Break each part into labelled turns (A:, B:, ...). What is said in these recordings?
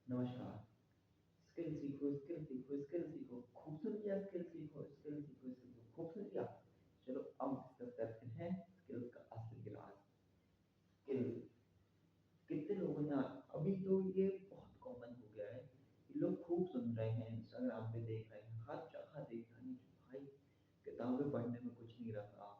A: नमस्कार। स्किल सीखो, स्किल सीखो, स्किल सीखो। खूब सुन लिया, स्किल सीखो, स्किल सीखो, स्किल सीखो। खूब सुन लिया। चलो अब डिस्कस करते हैं स्किल्स का असली राज। स्किल कितने लोगों ने अभी तो ये बहुत कॉमन हो गया है कि लोग खूब सुन रहे हैं, इंस्टाग्राम पे देख रहे हैं, हर जगह देख रहे हैं कि भाई किताबें पढ़ने में कुछ नहीं रखा,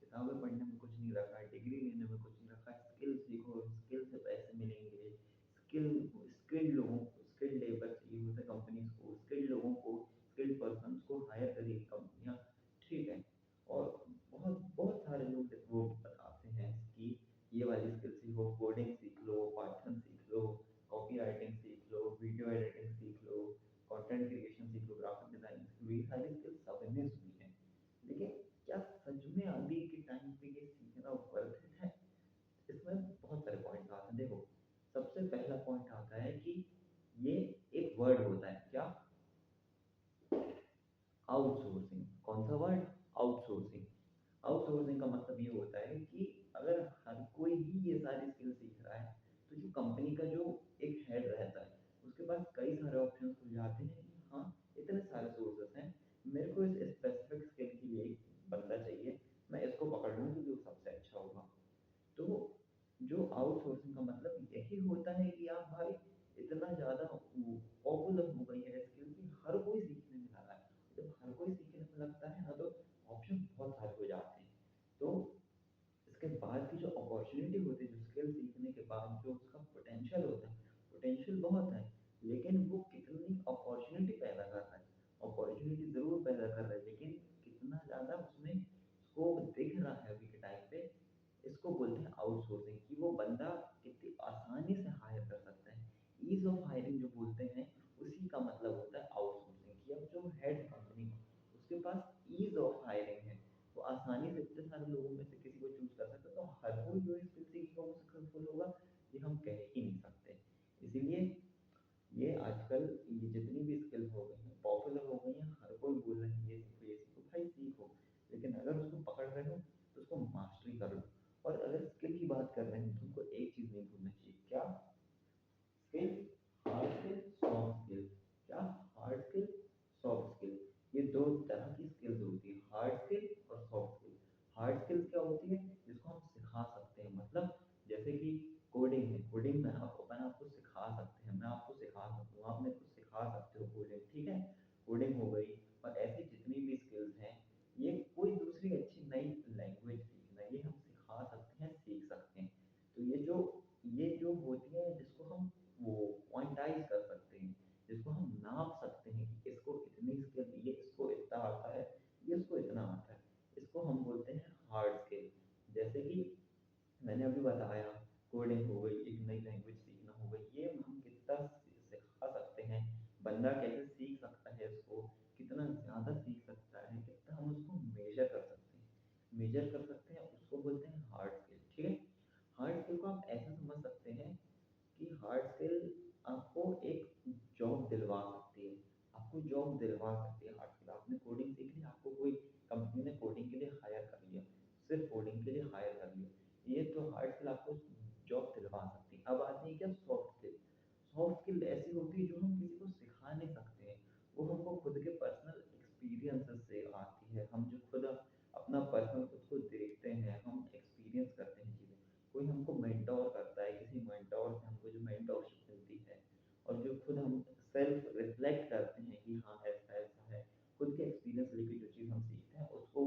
A: किताबें पढ़ने में कुछ नहीं रखा, डिग्री लेने में कुछ नहीं रखा, स्किल सीखो, स्किल से पैसे मिलेंगे। स्किल स्किल्ड लोगों को स्किल्ड लेबर चाहिए होता है कंपनीज को, स्किल्ड लोगों को, स्किल्ड पर्सन को हायर करेगी कंपनियां। ठीक है। और बहुत बहुत सारे लोग वो बताते हैं कि ये वाली स्किल सीखो, कोडिंग सीख लो, पाइथन सीख लो, कॉपी राइटिंग सीख लो, वीडियो एडिटिंग सीख लो, कंटेंट क्रिएशन सीख लो, ग्राफिक डिजाइनिंग सीख लो। ये सारी स्किल्स सबने सुनी है, लेकिन क्या सच में अभी के टाइम पे ये सीखना वर्थ इट है? इसमें बहुत सारे पॉइंट आते हैं। देखो, सबसे पहला पॉइंट आता है कि ये एक वर्ड होता है क्या? आउटसोर्सिंग। कौन सा वर्ड? आउटसोर्सिंग। आउटसोर्सिंग का मतलब ये होता है कि अगर हर कोई ही ये सारी स्किल सीख रहा है, तो जो कंपनी का जो एक हेड रहता है, उसके पास कई सारे ऑप्शन खुल जाते हैं कि हाँ, इतने सारे सोर्सेस हैं, मेरे को इस स्पेसिफिक स्किल के लिए एक बंदा चाहिए, मैं इसको पकड़ लूँ क्योंकि वो सबसे अच्छा होगा। तो जो आउटसोर्सिंग का मतलब यही होता है कि आप भाई इतना ज़्यादा पॉपुलर हो गई है स्किल कि हर कोई सीखने में लगा है। जब हर कोई सीखने में लगता है ना, तो ऑप्शन बहुत सारे हो जाते हैं। तो इसके बाद की जो अपॉर्चुनिटी होती है, जो स्किल सीखने के बाद जो उसका पोटेंशियल होता है, पोटेंशियल बहुत है, लेकिन वो कितनी अपॉर्चुनिटी पैदा कर रहा है। अपॉर्चुनिटी ज़रूर पैदा कर रहा है, लेकिन कितना ज़्यादा उसमें स्कोप दिख रहा है अभी के टाइम पे, इसको बोलते हैं आउटसोर्सिंग। कि वो बंदा कितनी आसानी से हायर कर सकता है। ईज ऑफ हायरिंग जो बोलते हैं, उसी का मतलब होता है आउटसोर्सिंग। कि अब जो हेड कंपनी, उसके पास ईज ऑफ हायरिंग है, वो आसानी से इतने सारे लोगों में से किसी को चूज कर सकता है। तो हर कोई जो स्किल सीखेगा वो सक्सेसफुल होगा, ये हम कह ही नहीं सकते। इसीलिए ये आजकल ये जितनी भी स्किल हो गई हैं, पॉपुलर हो गई हैं, हर कोई बोल रहा है ये सीखो, ये सीखो। भाई सीखो, लेकिन अगर उसको पकड़ रहे हो तो उसको मास्टरी कर लो। और अगर स्किल की बात कर रहे हैं तो तुमको एक चीज नहीं भूलना चाहिए। क्या? Skill, hard skill, soft skill. क्या? Hard skill, soft skill. ये दो तरह की स्किल्स होती है, हार्ड स्किल और सॉफ्ट स्किल। हार्ड स्किल्स क्या होती है? जिसको हम सिखा सकते हैं। मतलब जैसे कि कोडिंग है, कोडिंग में आप अपन आपको सिखा सकते हैं, मैं आपको सिखा सकता हूँ, आप मेरे को सिखा सकते हो कोडिंग। ठीक है, कोडिंग हो गई। और ऐसी जितनी भी स्किल्स हैं, ये कोई दूसरी अच्छी नई लैंग्वेज सीखना, ये हम सिखा सकते हैं, सीख सकते हैं। तो ये जो होती है, जिसको हम वो क्वांटाइज कर सकते हैं, जिसको हम नाप सकते हैं कि इसको इतनी स्किल, ये इसको इतना आता है, ये इसको इतना आता है, इसको हम बोलते हैं हार्ड स्किल। जैसे कि मैंने अभी बताया, कोडिंग हो गई, एक नई लैंग्वेज सीखना हो गई, ये हम कितना सिखा सकते हैं, बंदा कैसे सीख सकता है इसको, कितना ज़्यादा सीख सकता है, कितना हम उसको मेजर कर सकते हैं, मेजर कर सकते हैं, उसको बोलते हैं हार्ड स्किल। ठीक है। हार्ड स्किल को आप ऐसे समझ सकते हैं कि हार्ड स्किल आपको एक जॉब दिलवा सकती है, आपको जॉब दिलवा सकती है हार्ड स्किल। आपने कोडिंग सीख ली, आपको कोई कंपनी ने कोडिंग के लिए हायर कर लिया, सिर्फ कोडिंग के लिए हायर कर लिया, ये तो हार्ड स्किल आपको जॉब दिलवा सकती है। अब आती है क्या? Soft skill. सॉफ्ट स्किल ऐसी होती है जो हम किसी को सिखा नहीं सकते हैं, वो हमको खुद के पर्सनल एक्सपीरियंसेस से आती है। हम जो खुद अपना पर्सनल खुद को देखते हैं, हम एक्सपीरियंस करते हैं चीज़ें। कोई हमको मेंटोर करता है, किसी मेंटोर से हमको जो मेंटोरशिप मिलती है, और जो खुद हम सेल्फ रिफ्लेक्ट करते हैं कि हाँ ऐसा ऐसा है, खुद के एक्सपीरियंस लेके जो चीज़ हम सीखते हैं, उसको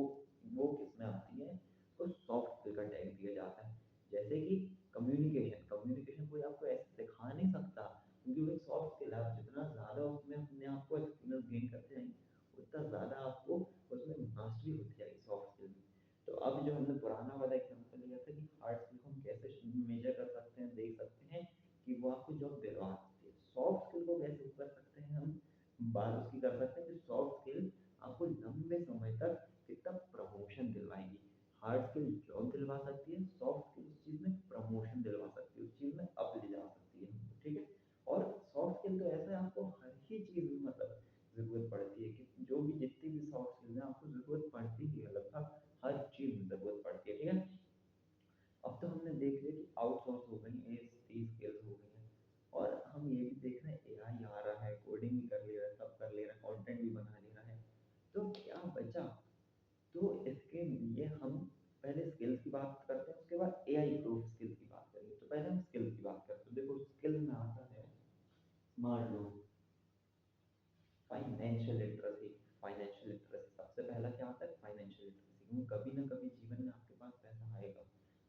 A: वो किस में आती है? उसको सॉफ्ट स्किल का टैग दिया जाता है। जैसे कि कम्युनिकेशन, कम्युनिकेशन कोई आपको ऐसे सिखा नहीं सकता, क्योंकि वो एक सॉफ्ट स्किल है। आप जितना ज़्यादा उसमें अपने आप को एक्सपीरियंस गेन करते जाएंगे, उतना ज़्यादा आपको उसमें मास्टरी होती जाएगी सॉफ्ट स्किल में। तो अब जो हमने पुराना वाला एग्जाम्पल लिया था कि हार्ड स्किल को हम कैसे मेजर कर सकते हैं, देख सकते हैं कि वो आपको जॉब दिलवा सकती है। सॉफ्ट स्किल को कैसे कर सकते हैं हम? बात उसकी कर सकते हैं कि सॉफ्ट स्किल आपको लंबे समय तक कितना प्रमोशन दिलवाएगी। हार्ड स्किल जॉब दिलवा सकती है, सॉफ्ट स्किल उस चीज़ में प्रमोशन दिलवा सकती है, उस चीज़ में अप ले जा सकती है हमको। ठीक है। और सॉफ्ट स्किल तो ऐसा है, आपको हर ही चीज़ में मतलब ज़रूरत पड़ती है, कि जो भी जितनी भी सॉफ्ट स्किल्स हैं आपको ज़रूरत पड़ती ही है, लगभग हर चीज़ में ज़रूरत पड़ती है। ठीक है। अब तो हमने देख लिया कि आउटसोर्स हो गई है, स्किल्स हो गई हैं, और हम मान लो फाइनेंशियल लिटरेसी सबसे पहला क्या आता है, फाइनेंशियल लिटरेसी, क्योंकि कभी ना कभी जीवन में आपके पास पैसा आएगा,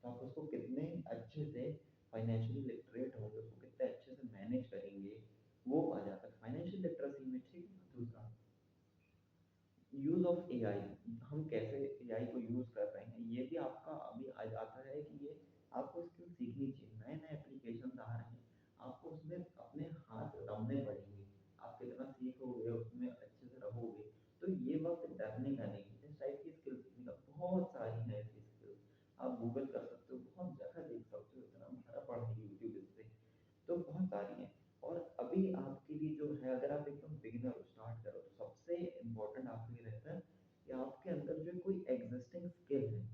A: तो आप उसको कितने अच्छे से फाइनेंशियली लिटरेट होंगे, उसको कितने अच्छे से मैनेज करेंगे, वो आ जाता है फाइनेंशियल लिटरेसी में। ठीक है, दूसरा यूज ऑफ एआई, हम कैसे एआई को यूज कर रहे हैं, ये भी आपका अभी आ जाता है कि ये आपको स्किल सीखनी चाहिए। नए नए एप्लीकेशन आ रहे हैं, आपको उसमें अपने हाथ दमने पड़ेंगे। आप कितना सीखोगे उसमें अच्छे से रहोगे, तो ये वक्त डरने का नहीं है। इस टाइप की स्किल सीखने का बहुत सारी है ऐसी स्किल, आप गूगल कर सकते हो, बहुत जगह देख सकते हो, इतना भरा पड़ा है यूट्यूब इस पे, तो बहुत सारी हैं। और अभी आपके लिए जो है, अगर आप एकदम बिगिनर स्टार्ट करो, तो सबसे इम्पोर्टेंट आपके लिए रहता है कि आपके अंदर जो कोई एग्जिस्टिंग स्किल है,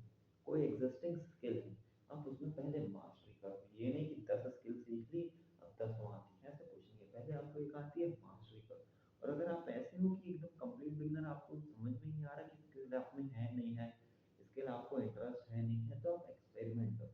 A: कोई एग्जिस्टिंग स्किल है, आप उसमें पहले मास्टरी करो। ये नहीं कि 10 स्किल सीख ली अब 10 आती है, ऐसा कुछ नहीं है। पहले आपको एक आती है, मास्टरी करो। और अगर आप ऐसे हो कि एकदम कंप्लीट बिगिनर, आपको समझ में नहीं आ रहा कि स्किल आप में है नहीं है, स्किल आपको इंटरेस्ट है नहीं है, तो आप एक्सपेरिमेंट करो।